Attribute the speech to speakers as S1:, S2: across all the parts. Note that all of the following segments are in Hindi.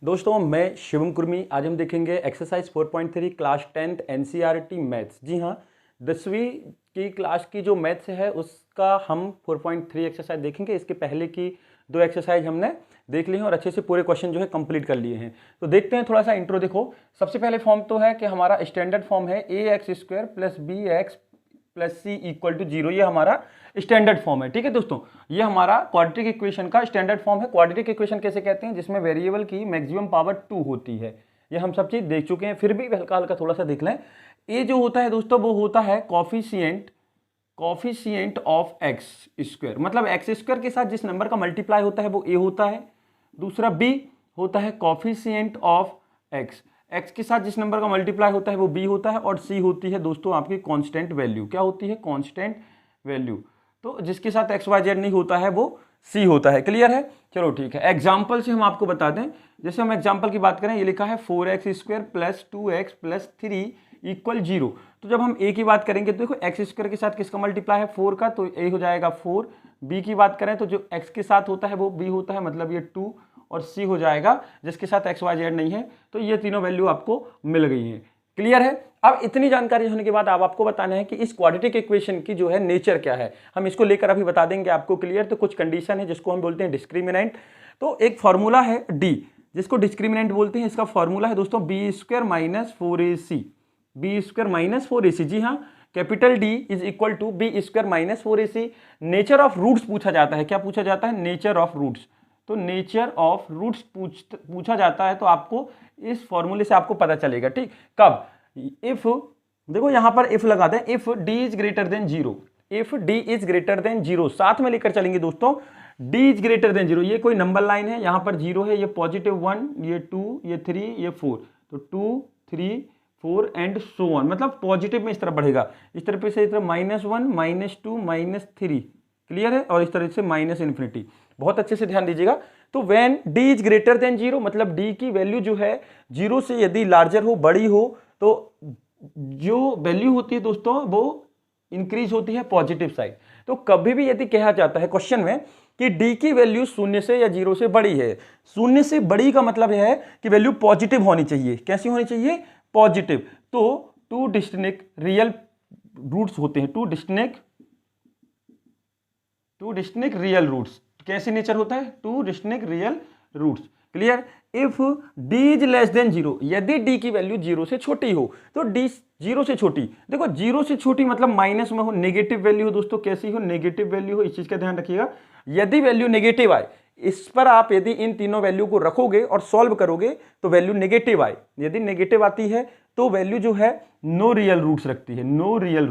S1: दोस्तों मैं शिवम कुर्मी। आज हम देखेंगे exercise 4.3 class 10th NCERT maths. जी हाँ, 10वीं की क्लास की जो मैथ्स है उसका हम 4.3 एक्सरसाइज देखेंगे। इसके पहले की दो एक्सरसाइज हमने देख ली हैं और अच्छे से पूरे क्वेश्चन जो है कंप्लीट कर लिए हैं। तो देखते हैं, थोड़ा सा इंट्रो देखो। सबसे पहले फॉर्म तो है कि हमारा स्टैंडर्ड फॉर्म है ax² + bx + c = 0। ये हमारा स्टैंडर्ड फॉर्म है। ठीक है दोस्तों, ये हमारा क्वाड्रेटिक इक्वेशन का स्टैंडर्ड फॉर्म है। क्वाड्रेटिक इक्वेशन कैसे कहते हैं? जिसमें वेरिएबल की मैक्सिमम पावर 2 होती है। ये हम सब चीज देख चुके हैं, फिर भी हल्का हल्का थोड़ा सा देख लें। ये जो होता है दोस्तों वो होता है कॉफिशिएंट ऑफ x²। मतलब x² के साथ जिस नंबर का मल्टीप्लाई होता है वो a होता है। दूसरा b होता है कॉफिशिएंट ऑफ x के साथ जिस नंबर का मल्टीप्लाई होता है वो b होता है। और c होती है दोस्तों आपकी कांस्टेंट वैल्यू। क्या होती है? Constant value. तो जिसके साथ XYZ नहीं होता है वो C होता है। क्लियर है? चलो ठीक है, एग्जाम्पल से हम आपको बता दें। जैसे हम एग्जाम्पल की बात करें, ये लिखा है 4x² + 2x + 3 = 0। तो जब हम a की बात करेंगे तो देखो x² के साथ किसका मल्टीप्लाई है? 4 का, तो a हो जाएगा 4। b की बात करें तो जो x के साथ होता है वो b होता है, मतलब ये 2। और c हो जाएगा जिसके साथ XYZ नहीं है। तो ये तीनों वैल्यू आपको मिल गई हैं। क्लियर है? अब इतनी जानकारी होने के बाद अब आपको बताना है कि इस क्वाड्रेटिक इक्वेशन की जो है नेचर क्या है। हम इसको लेकर अभी बता देंगे आपको। क्लियर? तो कुछ कंडीशन है जिसको हम बोलते हैं डिस्क्रिमिनेंट। तो एक फॉर्मूला है डी, जिसको डिस्क्रिमिनेंट बोलते हैं। इसका फॉर्मूला है दोस्तों b² - 4ac। b² - 4ac। जी हाँ, capital D is equal to b² - 4ac। Nature of roots पूछा जाता है। क्या पूछा जाता है? Nature of roots. तो नेचर ऑफ रूट्स पूछा जाता है तो आपको इस फॉर्मूले से आपको पता चलेगा। ठीक, कब? इफ, देखो यहां पर इफ लगा दें, if d is greater than 0। If d is greater than 0 साथ में लेकर चलेंगे दोस्तों। d इज ग्रेटर देन 0, ये कोई नंबर लाइन है, यहां पर 0 है, ये +1, ये 2, ये 3, ये 4। तो 2, 3, 4 एंड सो ऑन, मतलब पॉजिटिव में इस तरफ बढ़ेगा। इस तरफ से इस तरफ -1, -2, -3। क्लियर है? और इस तरह से -∞। बहुत अच्छे से ध्यान दीजिएगा। तो when d is greater than 0, मतलब d की वैल्यू जो है 0 से यदि लार्जर हो, बड़ी हो, तो जो वैल्यू होती है दोस्तों वो इंक्रीज होती है पॉजिटिव साइड। तो कभी भी यदि कहा जाता है क्वेश्चन में कि d की वैल्यू 0 से या 0 से बड़ी है, 0 से बड़ी का मतलब यह है कि वैल्यू पॉजिटिव होनी चाहिए। कैसी होनी चाहिए? पॉजिटिव। तो टू डिस्टिंक्ट रियल रूट्स होते हैं। Two distinct real roots. कैसे नेचर होता है? Two distinct real roots. Clear? If d is less than 0, यदि d की वैल्यू 0 से छोटी हो, तो d 0 से छोटी, देखो 0 से छोटी मतलब माइनस में हो, नेगेटिव वैल्यू हो दोस्तों। कैसी हो? नेगेटिव वैल्यू हो। इस चीज का ध्यान रखिएगा। यदि वैल्यू नेगेटिव आए, इस पर आप यदि इन तीनों वैल्यू को रखोगे और सॉल्व करोगे तो वैल्यू नेगेटिव आए, यदि नेगेटिव आती है तो वैल्यू जो है नो रियल रूट्स रखती है। नो रियल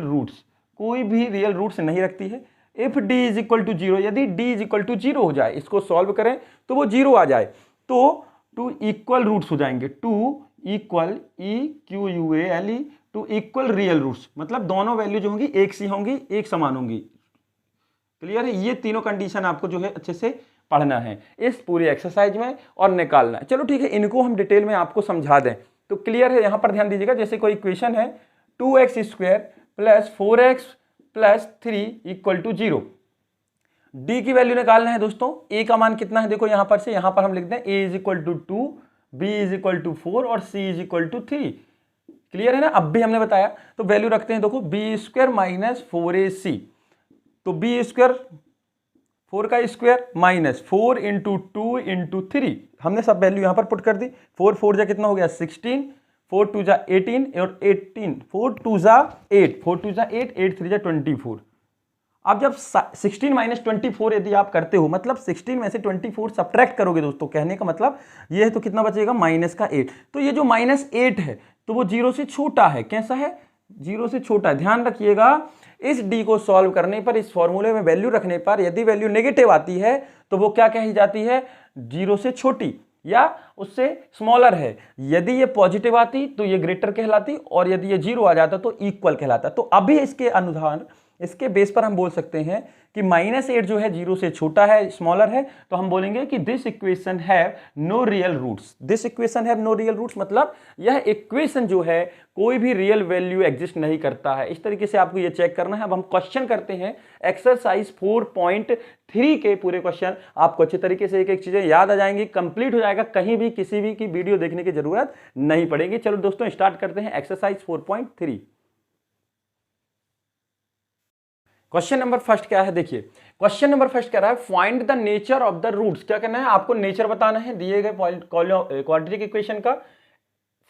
S1: रूट्स, कोई भी रियल रूट्स नहीं रखती है। If d is equal to 0, यदि d इज इक्वल टू 0 हो जाए, इसको सॉल्व करें तो वो 0 आ जाए, तो टू इक्वल रूट्स हो जाएंगे। Two equal EQUALE, two equal real roots, मतलब दोनों वैल्यू जो होंगी एक सी होंगी, एक समान होंगी। क्लियर है? ये तीनों कंडीशन आपको जो है अच्छे से पढ़ना है इस पूरी एक्सरसाइज में और निकालना है। चलो ठीक है, इनको हम डिटेल में आपको समझा दें। तो क्लियर है? यहां पर ध्यान दीजिएगा। जैसे कोई इक्वेशन है 2x² + 4x + 3 = 0। d की वैल्यू निकालना है दोस्तों। a का मान कितना है? देखो यहां पर से, यहां पर हम लिख दें a = 2, b = 4 और c = 3। क्लियर है ना? अब भी हमने बताया। तो वैल्यू रखते हैं, देखो b² - 4ac। तो b², 4 का स्क्वायर -4 × 2 × 3, हमने सब वैल्यू यहां पर पुट कर दी। 4 4 जा कितना हो गया? 16, 4 2 जा 18 और 18, 4 2 जा 8, 4 2 जा 8, 8 3 जा 24। अब जब 16 - 24 यदि आप करते हो, मतलब 16 में से 24 सब्ट्रैक्ट करोगे दोस्तों, कहने का मतलब ये है, तो कितना बचेगा? -8। तो ये जो -8 है तो वो 0 से छोटा है। कैसा है? 0 से छोटा है। ध्यान रखिएगा, इस d को सॉल्व करने पर, इस फॉर्मूले में वैल्यू रखने पर यदि वैल्यू नेगेटिव आती है तो वो क्या कही जाती है? 0 से छोटी या उससे स्मॉलर है। यदि ये पॉजिटिव आती तो ये ग्रेटर कहलाती, और यदि ये 0 आ जाता तो इक्वल कहलाता। तो अभी इसके अनुसार इसके बेस पर हम बोल सकते हैं कि -8 जो है 0 से छोटा है, स्मॉलर है, तो हम बोलेंगे कि this equation have no real roots. This equation have no real roots मतलब यह इक्वेशन जो है कोई भी रियल वैल्यू एग्जिस्ट नहीं करता है। इस तरीके से आपको ये चेक करना है। अब हम क्वेश्चन करते हैं एक्सरसाइज 4.3 के पूरे क्वेश्चन। आपको अच्छे तरीके से एक एक चीजें याद आ जाएंगी, कंप्लीट हो जाएगा, कहीं भी किसी भी की वीडियो देखने की जरूरत नहीं पड़ेगी। चलो दोस्तों स्टार्ट करते हैं एक्सरसाइज 4.3। क्वेश्चन नंबर फर्स्ट क्या है, देखिए क्वेश्चन नंबर फर्स्ट कह रहा है find the nature of the roots. क्या करना है, आपको नेचर बताना है दिए गए क्वाड्रेटिक इक्वेशन का।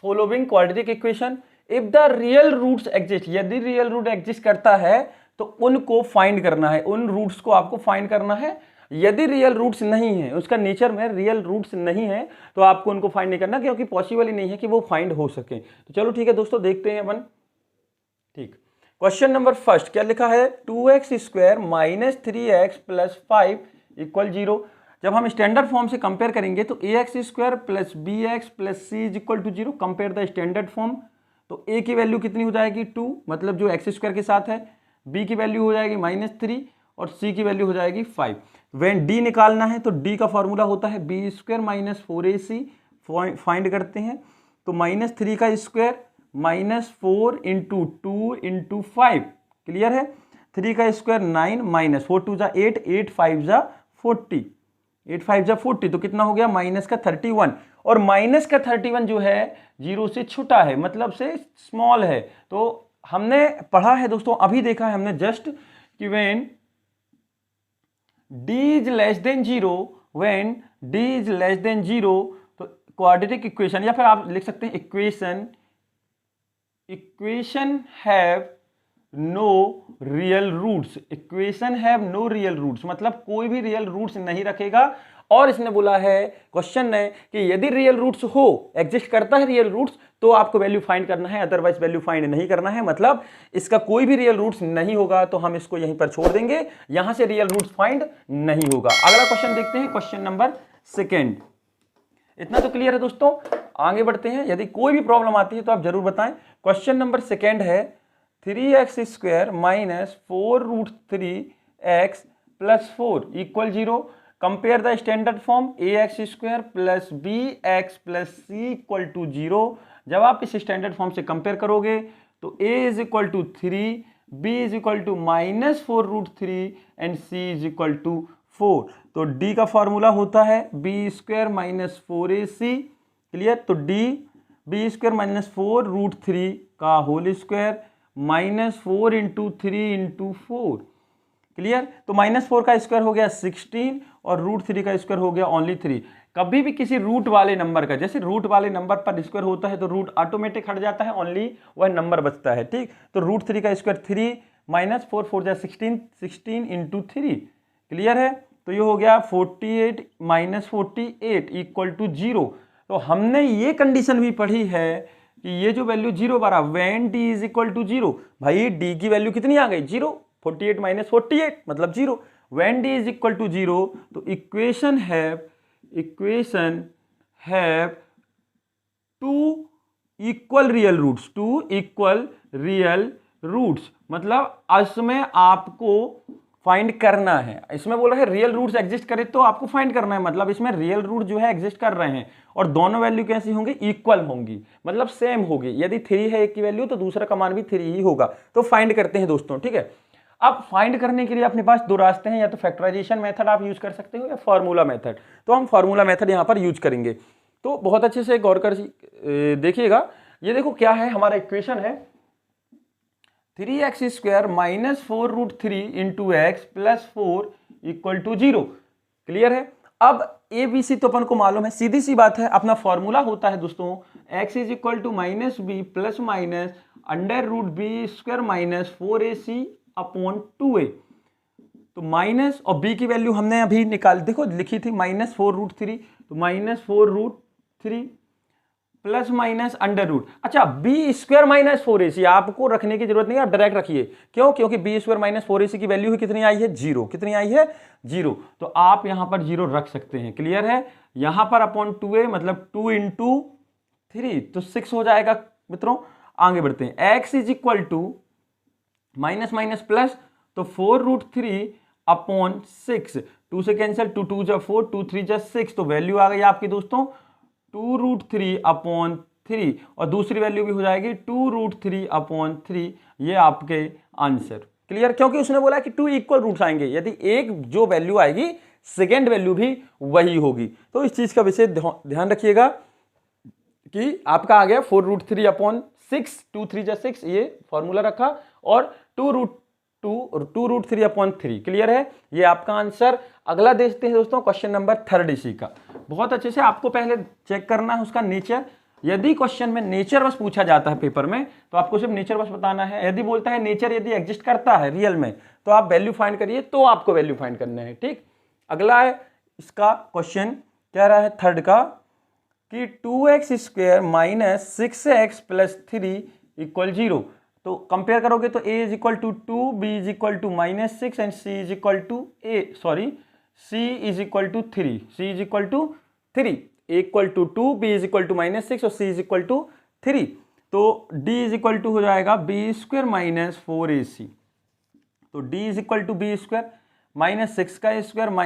S1: Following quadratic equation if the real roots exist, यदि रियल रूट एग्जिस्ट करता है तो उनको फाइंड करना है, उन रूट्स को आपको फाइंड करना है। यदि रियल रूट्स नहीं है, उसका नेचर में रियल रूट्स नहीं है, तो आपको उनको फाइंड नहीं करना, क्योंकि पॉसिबल ही नहीं है कि वो फाइंड हो सके। तो चलो ठीक है दोस्तों, देखते हैं अपन। ठीक, क्वेश्चन नंबर फर्स्ट क्या लिखा है, 2x square minus 3x plus 5 equal 0। जब हम स्टैंडर्ड फॉर्म से कंपेयर करेंगे तो ax square plus bx plus c is equal to 0। Compare the standard form, तो a की वैल्यू कितनी हो जाएगी 2, मतलब जो x स्क्वायर के साथ है। b की वैल्यू हो जाएगी -3 और c की वैल्यू हो जाएगी 5। वेन d निकालना है तो d का फॉर्मूला होता है b square minus 4ac। Find करते हैं तो -3 का स्क्वायर -4 इंटू 2 इंटू 5, क्लियर है। 3 का स्क्वायर 9 माइनस 4 2 जा 8, 8 5 जा 40, 8 5 जा 40, तो कितना हो गया माइनस का 31। और माइनस का 31 जो है 0 से छोटा है, मतलब से स्मॉल है। तो हमने पढ़ा है दोस्तों, अभी देखा है हमने जस्ट कि when d is less than 0, when d is less than 0, तो क्वाड्रेटिक इक्वेशन, या फिर आप लिख सकते हैं equation have no real roots. Equation have no real roots मतलब कोई भी रियल रूट्स नहीं रखेगा। और इसने बोला है क्वेश्चन ने कि यदि रियल रूट्स हो, एग्जिस्ट करता है रियल रूट्स, तो आपको वैल्यू फाइंड करना है, अदरवाइज वैल्यू फाइंड नहीं करना है। मतलब इसका कोई भी रियल रूट्स नहीं होगा तो हम इसको यहीं पर छोड़ देंगे, यहां से रियल रूट्स फाइंड नहीं होगा। अगला क्वेश्चन देखते हैं, क्वेश्चन नंबर सेकेंड। इतना तो क्लियर है दोस्तों, आगे बढ़ते हैं। यदि कोई भी प्रॉब्लम आती है तो आप जरूर बताएं। क्वेश्चन नंबर सेकेंड है 3x square minus 4 root 3x plus 4 equal 0। Compare the standard form ax square plus bx plus c equal to 0। जब आप इस स्टैंडर्ड फॉर्म से कंपेयर करोगे तो a is equal to 3, b is equal to -4 root 3 and c is equal to 4। तो d का फॉर्मूला होता है b square minus 4ac, clear. तो d b square minus 4 root 3 का whole square -4 into 3 into 4, clear. तो -4 का स्क्वायर हो गया 16 और रूट 3 का स्क्वायर हो गया ओनली 3। कभी भी किसी रूट वाले नंबर का, जैसे रूट वाले नंबर पर स्क्वायर होता है तो रूट ऑटोमेटिक हट जाता है, ओनली वह नंबर बचता है, ठीक। तो रूट 3 का स्क्वायर 3 -4 4 जा 16, 16 इंटू 3, क्लियर है। तो ये हो गया 48 माइनस 48 इक्वल टू 0। तो हमने ये कंडीशन भी पढ़ी है कि ये जो वैल्यू 0 बरा when d is equal to 0, भाई d की वैल्यू कितनी आ गई 0, 48 माइनस 48 मतलब 0। When d is equal to 0, तो equation have two equal real roots, two equal real roots मतलब इसमें आपको फाइंड करना है। इसमें बोला है रियल रूट्स एग्जिस्ट करे तो आपको फाइंड करना है, मतलब इसमें रियल रूट जो है एग्जिस्ट कर रहे हैं और दोनों वैल्यू कैसी होंगी, इक्वल होंगी, मतलब सेम होगी। यदि 3 है एक की वैल्यू तो दूसरा का मान भी 3 ही होगा। तो फाइंड करते हैं दोस्तों, ठीक है। अब फाइंड करने के लिए अपने पास दो रास्ते हैं, या तो फैक्टराइजेशन मेथड आप यूज कर सकते हो या फॉर्मूला मेथड। तो हम फॉर्मूला मेथड यहां पर यूज करेंगे। तो बहुत अच्छे से गौर कर देखिएगा। ये देखो क्या है, हमारा इक्वेशन है 3x square minus 4 root 3 into X plus 4 equal to 0, clear है। अब ए बी सी तो अपन को मालूम है, सीधी सी बात है। अपना फॉर्मूला होता है दोस्तों x is equal to minus B plus minus under root B square minus 4ac upon 2a। तो माइनस और b की वैल्यू हमने अभी निकाल, देखो लिखी थी -4 रूट 3, तो -4 root 3 plus minus under root, अच्छा बी स्क्वायर माइनस 4ac आपको रखने की जरूरत नहीं है, आप डायरेक्ट रखिए। क्यों? क्योंकि बी स्क्वायर माइनस 4ac की वैल्यू कितनी आई है 0, कितनी आई है 0। तो आप यहां पर 0 रख सकते हैं, क्लियर है। यहां पर अपॉन 2a मतलब 2 इंटू 3 तो 6 हो जाएगा मित्रों। आगे बढ़ते हैं, x is equal to minus minus plus तो 4√3/6, 2 से कैंसिल, 2 2 जा 4, 2 3 जा 6, तो वैल्यू आ गई आपकी दोस्तों 2√3/3 और दूसरी वैल्यू भी हो जाएगी 2√3/3। ये आपके आंसर क्लियर, क्योंकि उसने बोला कि 2 इक्वल रूट्स आएंगे, यदि एक जो वैल्यू आएगी सेकेंड वैल्यू भी वही होगी। तो इस चीज का विशेष ध्यान रखिएगा कि आपका आ गया 4√3/6, 2 3 जा 6 ये फॉर्मूला रखा और 2√3/3 क्लियर है, ये आपका आंसर। अगला देखते हैं दोस्तों क्वेश्चन नंबर 3 इसी का। बहुत अच्छे से आपको पहले चेक करना है उसका नेचर। यदि क्वेश्चन में नेचर बस पूछा जाता है पेपर में तो आपको सिर्फ नेचर बस बताना है। यदि बोलता है नेचर यदि एग्जिस्ट करता है रियल में तो आप वैल्यू फाइंड करिए, तो आपको वैल्यू फाइंड करना है। ठीक, अगला है इसका क्वेश्चन कह रहा है 3 का कि 2x² - 6x + 3 = 0। तो कंपेयर करोगे तो a = 2, b = -6 and c = 3। c = 3, a = 2, b = -6 और c = 3। तो d = हो जाएगा b² - 4ac। तो d = b² - 6 का स्क्वायर -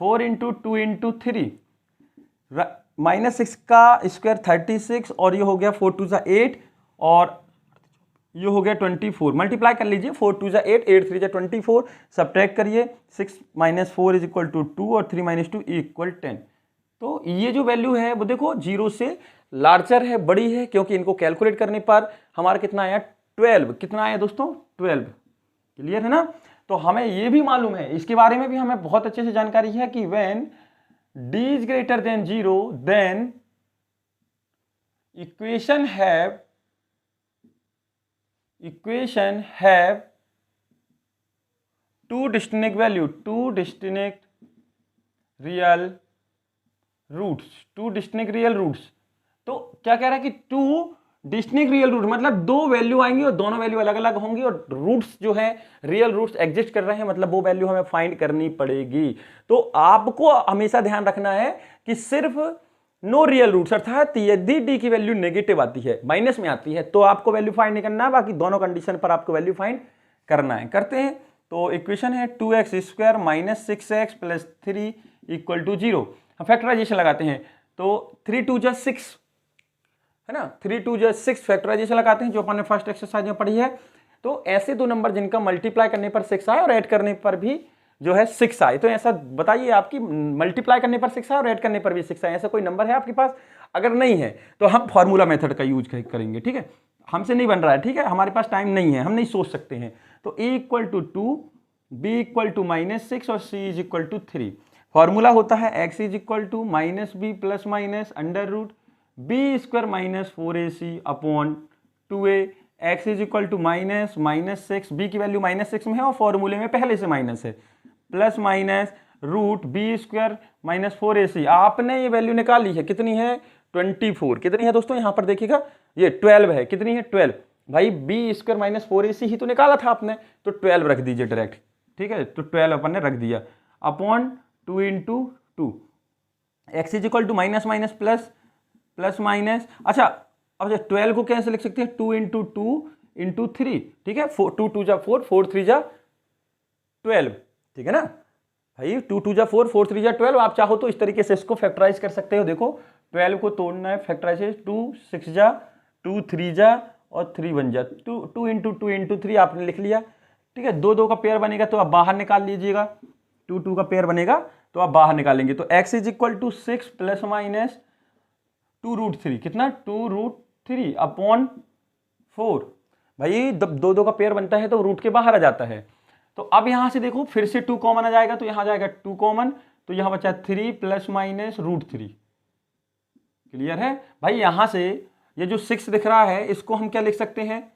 S1: 4 × 2 × 3, -6 का स्क्वायर 36 और ये हो गया 4 2 जा 8 और ये हो गया 24। मल्टीप्लाई कर लीजिए, 4 2 जा 8, 8 3 जा 24, सब्ट्रैक्ट करिए, 6 - 4 = 2 और 3 - 2 = 10। तो ये जो वैल्यू है वो देखो 0 से लार्जर है, बड़ी है, क्योंकि इनको कैलकुलेट करने पर हमारा कितना आया 12। कितना आया दोस्तों 12, क्लियर है ना। तो हमें ये भी मालूम है, इसके बारे में भी हमें बहुत अच्छे से जानकारी है कि when d is greater than 0 then equation have two distinct value, two distinct real roots। तो क्या कह रहा है कि 2 डिस्टिंक्ट रियल रूट मतलब 2 वैल्यू आएंगी और दोनों वैल्यू अलग अलग होंगी और रूट्स जो है रियल रूट्स एग्जिस्ट कर रहे हैं, मतलब वो वैल्यू हमें फाइंड करनी पड़ेगी। तो आपको हमेशा ध्यान रखना है कि सिर्फ नो रियल रूट्स, अर्थात यदि डी की वैल्यू नेगेटिव आती है, माइनस में आती है, तो आपको वैल्यू फाइंड नहीं करना है, बाकी दोनों कंडीशन पर आपको वैल्यू फाइंड करना है। करते हैं, तो इक्वेशन है 2x² - 6x + 3 = 0। हम फैक्टराइजेशन लगाते हैं, तो 3 2 जा 6 है ना, 3 2 जा 6 फैक्टराइजेशन लगाते हैं जो अपन ने फर्स्ट एक्सरसाइज में पढ़ी है। तो ऐसे दो नंबर जिनका मल्टीप्लाई करने पर 6 आए और ऐड करने पर भी जो है 6 आए, तो ऐसा बताइए आपकी मल्टीप्लाई करने पर 6 आए और ऐड करने पर भी 6 आए, ऐसा कोई नंबर है आपके पास? अगर नहीं है तो हम फॉर्मूला मेथड का यूज करेंगे। ठीक है, हमसे नहीं बन रहा है, ठीक है, हमारे पास टाइम नहीं है, हम नहीं सोच सकते हैं। तो a = 2, b = -6 और c = 3। फॉर्मूला होता है x = -b + √b² - 4ac/2a। x = -6, b की वैल्यू -6 में है और फॉर्मूले में पहले से माइनस है, प्लस माइनस √b² - 4ac। आपने ये वैल्यू निकाली है, कितनी है 24। कितनी है दोस्तों, यहां पर देखिएगा ये 12 है। कितनी है 12 भाई, b² - 4ac ही तो निकाला था आपने, तो 12 रख दीजिए डायरेक्ट। ठीक है, तो 12 अपन ने रख दिया अपॉन 2 × 2। x = -, अच्छा अब 12 को कैसे लिख सकते हैं 2 × 2 × 3। ठीक है, 2 2 जा 4, 4 3 जा 12। ठीक है ना भाई, 2 2 जा 4, 4 3 जा 12। आप चाहो तो इस तरीके से इसको फैक्टराइज कर सकते हो। देखो 12 को तोड़ना है, फैक्टराइज 2 6 जा 2 3 जा और 3 1 जा 2 2 × 2 × 3 आपने लिख लिया। ठीक है, 2 2 का पेयर बनेगा तो आप बाहर निकाल लीजिएगा, 2 2 का पेयर बनेगा तो आप बाहर निकालेंगे। तो x = 6 ± 2√3। कितना 2√3/4। भाई 2 2 का पेयर बनता है तो रूट के बाहर आ जाता है। तो अब यहां से देखो फिर से 2 कॉमन आ जाएगा, तो यहां जाएगा 2 कॉमन, तो यहां बचा 3 ± √3। क्लियर है भाई। यहां से ये जो 6 दिख रहा है इसको हम क्या लिख सकते हैं,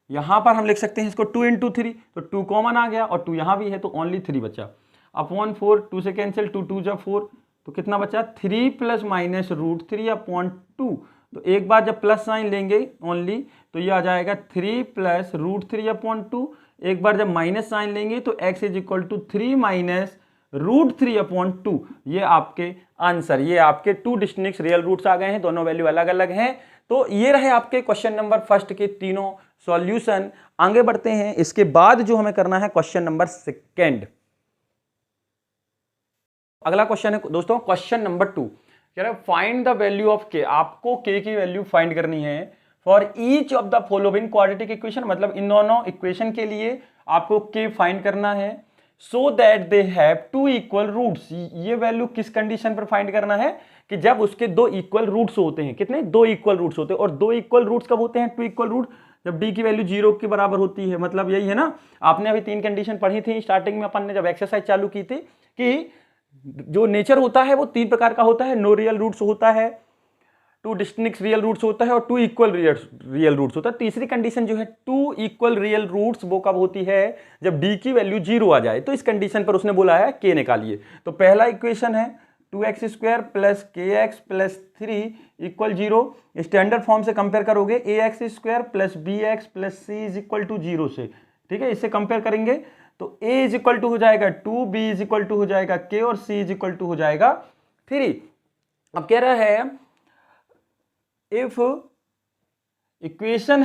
S1: यहां पर हम लिख सकते हैं इसको 2 × 3, तो 2 कॉमन आ गया और 2 यहां भी है तो ओनली 3 बचा अपॉन 4। 2 से कैंसिल, 2 2 जा 4, तो कितना बचा 3 ± √3/2। तो एक बार जब प्लस साइन लेंगे ओनली तो ये आ जाएगा 3 + √3/2। एक बार जब माइनस साइन लेंगे तो x = 3 - √3/2। ये आपके आंसर, ये आपके 2 डिस्टिंक्ट रियल रूट्स आ गए हैं, दोनों वैल्यू अलग अलग हैं। तो ये रहे आपके क्वेश्चन नंबर 1 के तीनों सॉल्यूशन। आगे बढ़ते हैं, इसके बाद जो हमें करना है क्वेश्चन नंबर 2। अगला क्वेश्चन है दोस्तों क्वेश्चन नंबर 2, कह रहा है फाइंड द वैल्यू ऑफ के। आपको के की वैल्यू फाइंड करनी है for each of the following quadratic equation, मतलब इन दोनों इक्वेशन के लिए आपको के फाइंड करना है, so that they have two equal roots. ये वैल्यू किस कंडीशन पर फाइंड करना है कि जब उसके दो इक्वल रूट्स होते हैं। कितने? दो इक्वल रूट्स होते हैं। और दो इक्वल रूट्स कब होते हैं? टू इक्वल रूट जब डी की वैल्यू 0 के बराबर होती है। मतलब यही है ना, आपने अभी 3 कंडीशन पढ़ी थी स्टार्टिंग में अपन ने जब एक्सरसाइज चालू की थी कि जो नेचर होता है वो 3 प्रकार का होता है। नो रियल रूट्स होता है, 2 डिस्टिंक्ट रियल रूट्स होता है और 2 इक्वल रियल रूट्स होता है। तीसरी कंडीशन जो है 2 इक्वल रियल रूट्स, वो कब होती है? जब डी की वैल्यू 0 आ जाए। तो इस कंडीशन पर उसने बोला है के निकालिए। तो पहला इक्वेशन है 2x² plus kx plus 3 equal 0। Standard form से कंपेयर करोगे ax² plus bx plus c is equal to 0 से। ठीक है, इससे कंपेयर करेंगे तो a इज इक्वल टू हो जाएगा 2, b इज इक्वल टू हो जाएगा k और c इज इक्वल टू हो जाएगा 3। अब कह रहा है if equation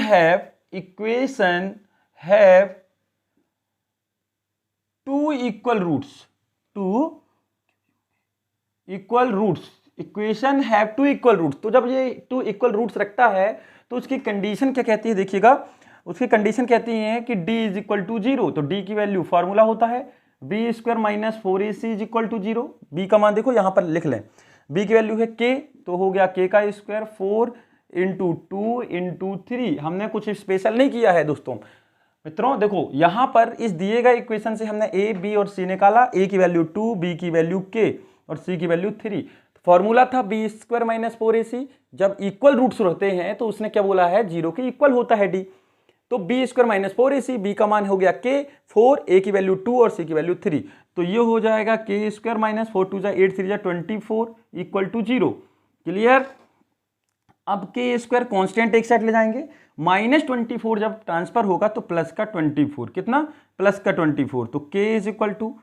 S1: have 2 equal roots, 2 equal roots, equation have 2 equal roots. तो जब ये 2 इक्वल रूट्स रखता है तो उसकी कंडीशन क्या कहती है? देखिएगा, उसकी कंडीशन कहती है कि d इज इक्वल टू 0। तो d की वैल्यू फॉर्मूला होता है b² minus 4ac is equal to 0। b का मान देखो यहां पर लिख लें, b की वैल्यू है k, तो हो गया k का स्क्वायर 4 इंटू 2 इंटू 3। हमने कुछ स्पेशल नहीं किया है दोस्तों। मित्रों देखो यहां पर इस दिए गए इक्वेशन से हमने a, b और c निकाला। a की वैल्यू 2, b की वैल्यू k और c की वैल्यू 3। फॉर्मूला था b² माइनस 4ac। जब इक्वल रूट्स रहते हैं तो उसने क्या बोला है? 0 के इक्वल होता है d। तो b² माइनस 4ac, b का मान हो गया k 4, a की वैल्यू 2 और c की वैल्यू 3। तो ये हो जाएगा k² minus 4 2 8 3 24 equal to 0। Clear? अब k² कांस्टेंट एक साइड ले जाएंगे, माइनस 24 जब ट्रांसफर होगा तो प्लस का 24। कितना? प्लस का 24। तो k इज इक्वल टू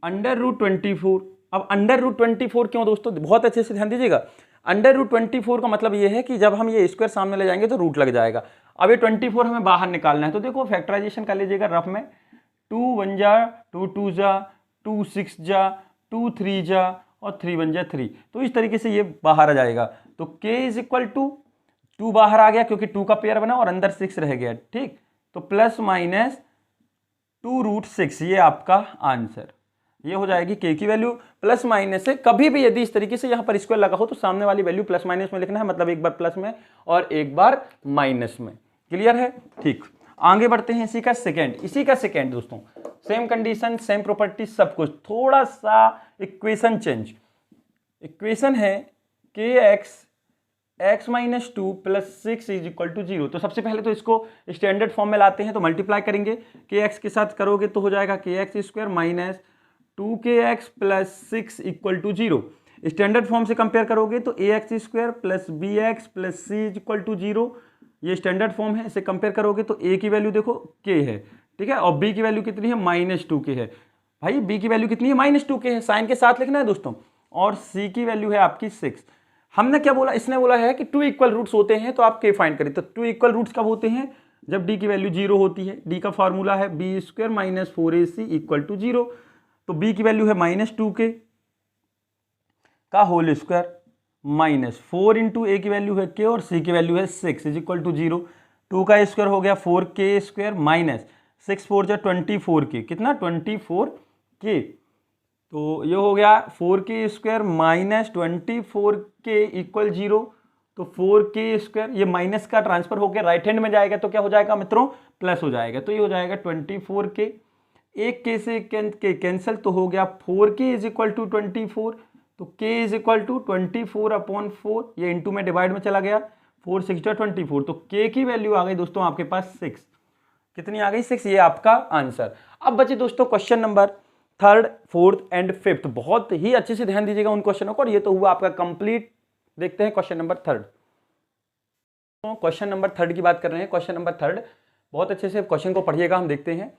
S1: √24। अब √24 क्यों दोस्तों? बहुत अच्छे से ध्यान दीजिएगा। √24 का मतलब ये है कि जब हम ये स्क्वायर सामने ले जाएंगे तो रूट लग जाएगा। अब ये 24 हमें बाहर निकालना है। तो देखो फैक्टराइजेशन कर लीजिएगा रफ में, 2 1 जा, 2 2 जा, 2 6 जा, 2 3 जा और 3 1 जा 3। तो इस तरीके से ये बाहर आ जाएगा। तो k इज इक्वल टू 2 बाहर आ गया क्योंकि 2 का पेयर बना और अंदर 6 रह गया। ठीक, तो प्लस माइनस 2√6 ये आपका आंसर। ये हो जाएगी k की वैल्यू। प्लस माइनस से कभी भी यदि इस तरीके से यहां पर स्क्वायर लगा हो तो सामने वाली वैल्यू प्लस माइनस में लिखना है, मतलब एक बार प्लस में और एक बार माइनस में। क्लियर है? ठीक, आगे बढ़ते हैं। इसी का सेकेंड दोस्तों, सेम कंडीशन सेम प्रॉपर्टी सब कुछ, थोड़ा सा इक्वेशन चेंज। इक्वेशन है kx minus 2 plus 6 is equal to 0। तो सबसे पहले तो इसको स्टैंडर्ड फॉर्म में लाते हैं, तो मल्टीप्लाई करेंगे। kx के साथ करोगे तो हो जाएगा kx² minus 2kx plus 6 equal to 0। Standard form से कंपेयर करोगे तो ax² plus bx plus c is equal to 0। ये स्टैंडर्ड फॉर्म है, इसे कंपेयर करोगे तो a की वैल्यू देखो k है, ठीक है, और b की वैल्यू कितनी है? -2k है। भाई b की वैल्यू कितनी है? -2k है, साइन के साथ लिखना है दोस्तों। और c की वैल्यू है आपकी 6। हमने क्या बोला? इसने बोला है कि 2 इक्वल रूट्स होते हैं तो आप k फाइंड करें। तो 2 इक्वल रूट्स कब होते हैं? जब d की वैल्यू 0 होती है। d का फॉर्मूला है b² minus 4ac equal to 0। तो b की वैल्यू है -2k का whole square minus 4 into a की वैल्यू है k और c की वैल्यू है 6 इज इक्वल टू 0। 2 का स्क्वायर हो गया 4k² माइनस 6 4 जा 24k। कितना? 24k। तो ये हो गया 4k² माइनस 24k इक्वल 0। तो 4k², ये माइनस का ट्रांसफर हो गया राइट हैंड में जाएगा तो क्या हो जाएगा मित्रों? प्लस हो जाएगा। तो ये हो जाएगा 24k, एक k से k कैंसिल, तो हो गया 4k इज इक्वल टू 24। तो k इज इक्वल टू 24/4, ये इंटू में डिवाइड में चला गया, 4 6 24। तो k की वैल्यू आ गई दोस्तों आपके पास 6। कितनी आ गई? 6। ये आपका आंसर। अब बचे दोस्तों क्वेश्चन नंबर 3, 4 एंड 5। बहुत ही अच्छे से ध्यान दीजिएगा उन क्वेश्चनों को, और ये तो हुआ आपका कंप्लीट। देखते हैं क्वेश्चन नंबर 3। तो क्वेश्चन नंबर 3 की बात कर रहे हैं। क्वेश्चन नंबर 3, बहुत अच्छे से क्वेश्चन को पढ़िएगा, हम देखते हैं।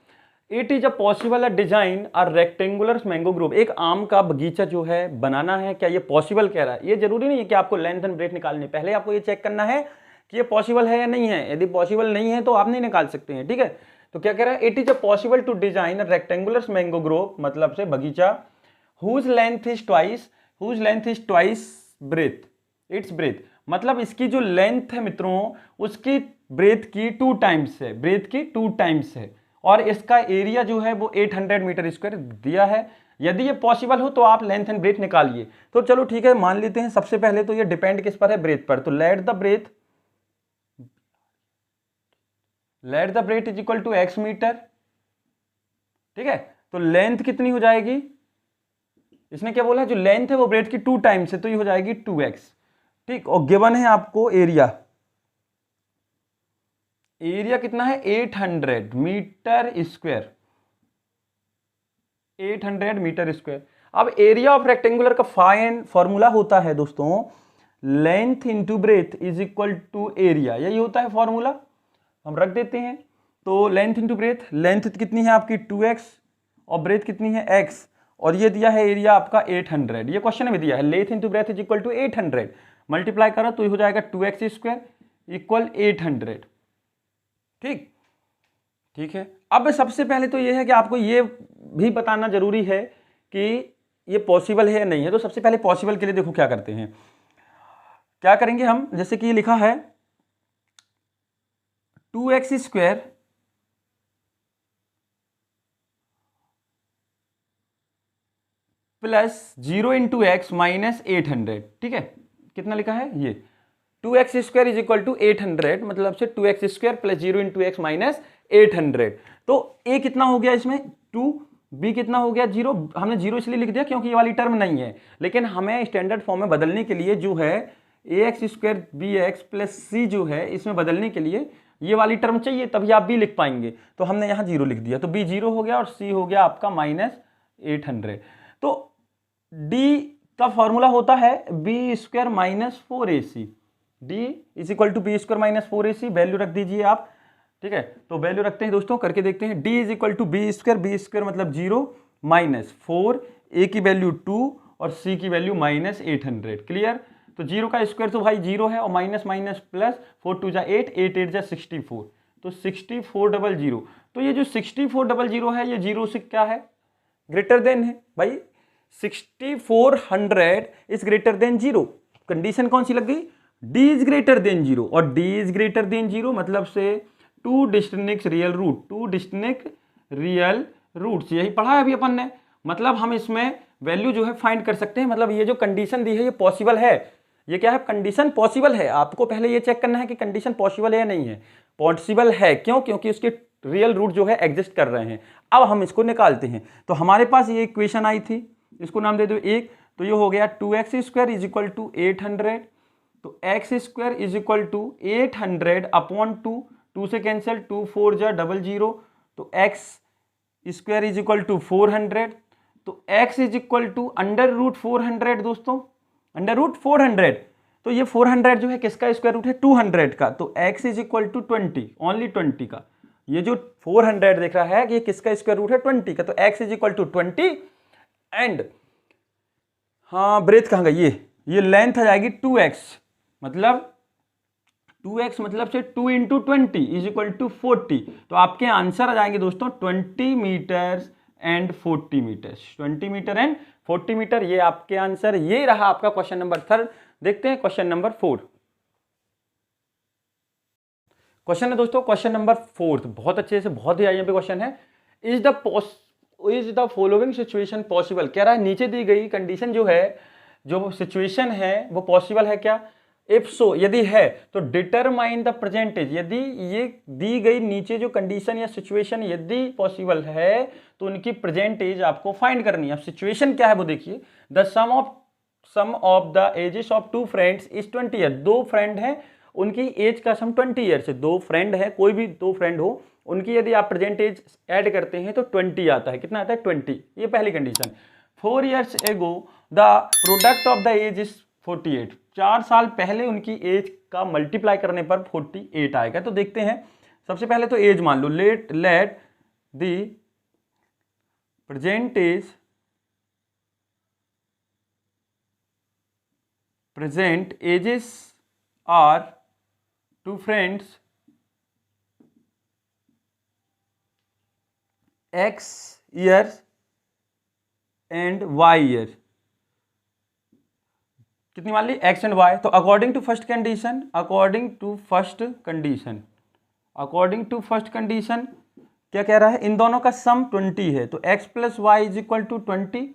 S1: It is a possible design a rectangular mango Grove. एक आम का बगीचा जो है बनाना है, क्या ये पॉसिबल कह रहा है? ये जरूरी नहीं है कि आपको लेंथ एंड ब्रेथ निकालनी, पहले आपको ये चेक करना है कि ये पॉसिबल है या नहीं है। यदि पॉसिबल नहीं है तो आप नहीं निकाल सकते हैं, ठीक है। तो क्या कह रहा है, it is a possible to design a rectangular mango grove, मतलब से बगीचा, whose length is twice breadth its breadth, मतलब इसकी जो लेंथ है मित्रों उसकी ब्रेथ की 2 टाइम्स है, ब्रेथ की 2 टाइम्स है, और इसका एरिया जो है वो 800 मीटर स्क्वायर दिया है। यदि ये पॉसिबल हो तो आप लेंथ एंड ब्रेथ निकालिए। तो चलो ठीक है, मान लेते हैं सबसे पहले तो ये डिपेंड किस पर है, ब्रेथ पर। तो let the breadth is equal to x metre, ठीक है। तो लेंथ कितनी हो जाएगी, इसने क्या बोला, जो लेंथ है वो ब्रेथ की 2 टाइम्स है, तो ये हो जाएगी 2x, ठीक। और गिवन है आपको एरिया, एरिया कितना है 800 मीटर स्क्वायर, 800 मीटर स्क्वायर। अब एरिया ऑफ रेक्टेंगुलर का फॉर्मूला होता है दोस्तों, length into breadth is equal to area, यही होता है फॉर्मूला, हम रख देते हैं। तो लेंथ इंटू ब्रेथ, लेंथ कितनी है आपकी 2x और ब्रेथ कितनी है x, और ये दिया है एरिया आपका 800, ये क्वेश्चन में दिया है length into breadth is equal to 800, multiply करो तो ये हो जाएगा 2x स्क्वायर इक्वल 800, ठीक, ठीक है। अब सबसे पहले तो ये है कि आपको ये भी बताना जरूरी है कि ये पॉसिबल है या नहीं है। तो सबसे पहले पॉसिबल के लिए देखो क्या करते हैं, क्या करेंगे हम, जैसे कि ये लिखा है 2x square plus 0 into x minus 800, ठीक है। कितना लिखा है ये 2x square is equal to 800, मतलब से 2x square plus 0 into x minus 800। तो a कितना हो गया इसमें 2, b कितना हो गया 0, हमने 0 इसलिए लिख दिया क्योंकि ये वाली टर्म नहीं है, लेकिन हमें स्टैंडर्ड फॉर्म में बदलने के लिए जो है ax square bx plus c जो है इसमें बदलने के लिए ये वाली टर्म चाहिए, तभी आप b लिख पाएंगे। तो हमने यहाँ 0 लिख दिया, तो b 0 हो गया और c हो गया आपका माइनस 800। तो d का फॉर्मूला होता है B square minus 4ac, D is equal to B square minus 4ac, value रख दीजिए आप, ठीक है। तो वैल्यू रखते हैं दोस्तों, करके देखते हैं। D is equal to B square मतलब 0 माइनस 4, ए की वैल्यू 2 और सी की वैल्यू माइनस 800, क्लियर। तो 0 का स्क्वायर तो भाई 0 है और माइनस माइनस प्लस, 4 2 जा 8, 8 8 जा 64, तो 6400। तो ये जो 6400 है ये 0 से क्या है, ग्रेटर देन है भाई, 6400 इज ग्रेटर देन 0। कंडीशन कौन सी लग गई, d इज ग्रेटर देन 0, और d इज ग्रेटर देन 0 मतलब से 2 distinct real root, 2 distinct real roots, यही पढ़ा है अभी अपन ने। मतलब हम इसमें वैल्यू जो है फाइंड कर सकते हैं, मतलब ये जो कंडीशन दी है ये पॉसिबल है, ये क्या है, कंडीशन पॉसिबल है। आपको पहले ये चेक करना है कि कंडीशन पॉसिबल है या नहीं है। पॉसिबल है क्यों, क्योंकि उसके रियल रूट जो है एग्जिस्ट कर रहे हैं। अब हम इसको निकालते हैं। तो हमारे पास ये इक्वेशन आई थी, इसको नाम दे दो 1, तो ये हो गया 2x square is equal to 800, तो x square is equal to 800 upon 2, 2 से कैंसिल, 2 4 जा 00, तो x square is equal to 400, तो x is equal to under root 400 दोस्तों, अंडर रूट 400। तो ये 400 जो है किसका स्क्वायर रूट है 200 का, तो x is equal to 20, only 20 का। ये जो 400 दिख रहा है कि ये किसका स्क्वायर रूट है 20 का, तो x is equal to 20 and, हाँ ब्रेथ कहाँ गई, ये लेंथ आ जाएगी 2x, मतलब 2x मतलब से 2 इंटू 20 इज इक्वल टू 40। तो आपके आंसर आ जाएंगे दोस्तों 20 metres and 40 metres, 20 metre and 40 metre, ये आपके आंसर। ये रहा आपका क्वेश्चन नंबर 3। देखते हैं क्वेश्चन नंबर 4। क्वेश्चन है दोस्तों क्वेश्चन नंबर 4, बहुत अच्छे से, बहुत ही आईएमपी क्वेश्चन है। Is the following situation possible, कह रहा है नीचे दी गई कंडीशन जो है, जो सिचुएशन है वो पॉसिबल है क्या, इफ सो यदि है तो डिटरमाइन द परसेंटेज, यदि ये दी गई नीचे जो कंडीशन या सिचुएशन यदि पॉसिबल है तो उनकी परसेंटेज आपको फाइंड करनी है। अब सिचुएशन क्या है वो देखिए, the sum of the ages of 2 friends is 20 year, 2 friend हैं उनकी एज का सम 20 ईयर से, 2 फ्रेंड है, कोई भी 2 फ्रेंड हो उनकी यदि आप परसेंटेज ऐड करते हैं तो 20 आता है, कितना आता है 20, ये पहली condition. 4 years ago the product of the age is 48, 4 साल पहले उनकी एज का मल्टीप्लाई करने पर 48 आएगा। तो देखते हैं, सबसे पहले तो एज मान लो, let the present ages are two friends x years and y year, कितनी मान ली x एंड y। तो अकॉर्डिंग टू फर्स्ट कंडीशन, क्या कह रहा है, इन दोनों का सम 20 है, तो x plus y is equal to 20।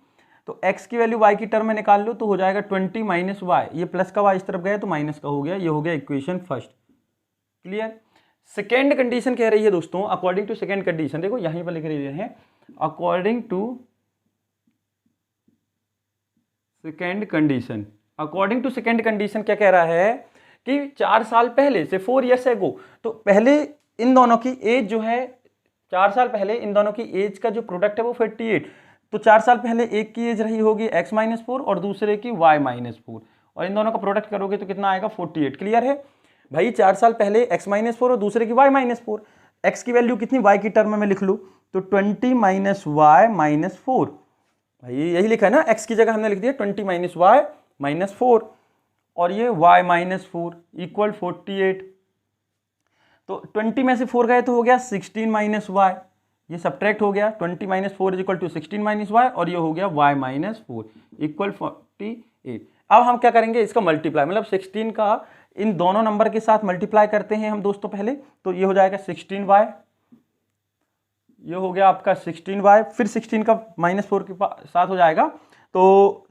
S1: तो x की वैल्यू y की टर्म में निकाल लो तो हो जाएगा 20 माइनस वाई, ये प्लस का y इस तरफ गया तो माइनस का हो गया, ये हो गया equation first. Clear. Second condition कह रही है दोस्तों, अकॉर्डिंग टू सेकेंड कंडीशन, देखो यहीं पर लिख रहे हैं अकॉर्डिंग टू सेकेंड कंडीशन क्या कह रहा है कि 4 साल पहले से 4 years ago, तो पहले इन दोनों की एज जो है 4 साल पहले इन दोनों की एज का जो प्रोडक्ट है वो 48, तो 4 साल पहले एक की एज रही होगी x माइनस 4 और दूसरे की y माइनस 4, और इन दोनों का प्रोडक्ट करोगे तो कितना आएगा 48। क्लियर है भाई, 4 साल पहले x माइनस 4 और दूसरे की y माइनस 4, x की वैल्यू कितनी y की टर्म में लिख लूँ तो 20 माइनस वाई माइनस 4, भाई यही लिखा है ना, x की जगह हमने लिख दिया 20 माइनस वाई माइनस 4 और ये y माइनस 4 इक्वल 48। तो 20 में से 4 गए तो हो गया 16 माइनस वाई, ये सब्ट्रैक्ट हो गया, 20 minus 4 is equal to 16 minus y और ये हो गया y माइनस 4 इक्वल 48। अब हम क्या करेंगे, इसका मल्टीप्लाई, मतलब 16 का इन दोनों नंबर के साथ मल्टीप्लाई करते हैं हम दोस्तों पहले, तो ये हो जाएगा 16y, ये हो गया आपका 16y, फिर 16 का माइनस 4 के साथ हो जाएगा तो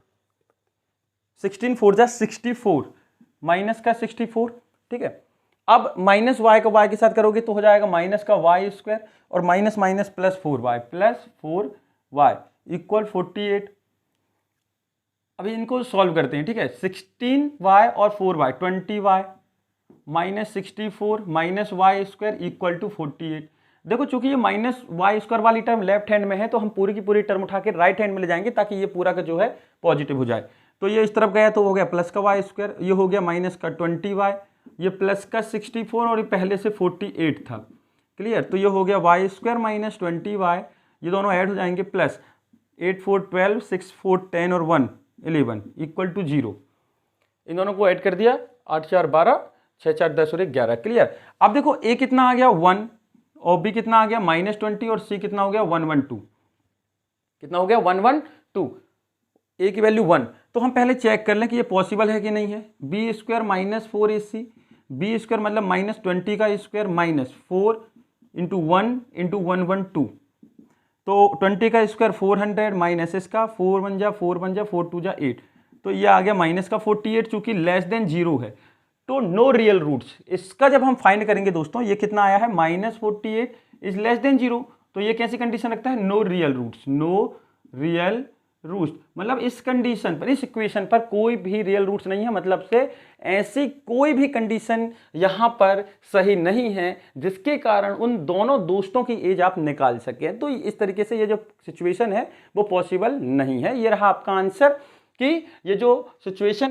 S1: 16 4 जा 64 माइनस का 64। ठीक है, अब माइनस वाई का वाई के साथ करोगे तो हो जाएगा माइनस का वाई स्क्वायर और minus minus plus 4y equal 48। अभी इनको सॉल्व करते हैं। ठीक है, 16y और 4y 20y minus 64 minus y square equal to 48। देखो चूंकि ये माइनस वाई स्क्वायर वाली टर्म लेफ्ट हैंड में है तो हम पूरी की पूरी टर्म उठा के राइट हैंड में ले जाएंगे ताकि ये पूरा का जो है पॉजिटिव हो जाए। तो ये इस तरफ गया तो हो गया प्लस का वाई स्क्वायर, ये हो गया माइनस का 20y, ये प्लस का 64 और ये पहले से 48 था। क्लियर, तो ये हो गया वाई स्क्वायर माइनस 20y, ये दोनों ऐड हो जाएंगे प्लस 8 4 12 6 4 10 और 1 11 इक्वल टू 0। इन दोनों को ऐड कर दिया, 8 4 12 6 4 10 और 11। क्लियर। अब देखो a कितना आ गया 1 और b कितना आ गया -20 और c कितना हो गया 112, कितना हो गया 112, a की वैल्यू 1। तो हम पहले चेक कर लें कि ये पॉसिबल है कि नहीं है। b square minus 4ac, b square मतलब -20 का स्क्वायर माइनस 4 इंटू 1 इंटू 112, तो 20 का स्क्वायर 400 माइनस इसका 4 बन जा 4 बन जा 4 2 जा 8, तो ये आ गया माइनस का 48 चूंकि लेस देन 0 है तो नो रियल रूट्स। इसका जब हम फाइंड करेंगे दोस्तों ये कितना आया है -48 इज लेस देन 0, तो ये कैसी कंडीशन रखता है no real roots, no real roots मतलब इस कंडीशन पर, इस इक्वेशन पर कोई भी रियल रूट्स नहीं है, मतलब से ऐसी कोई भी कंडीशन यहाँ पर सही नहीं है जिसके कारण उन दोनों दोस्तों की एज आप निकाल सके। तो इस तरीके से ये जो सिचुएशन है वो पॉसिबल नहीं है। ये रहा आपका आंसर कि ये जो सिचुएशन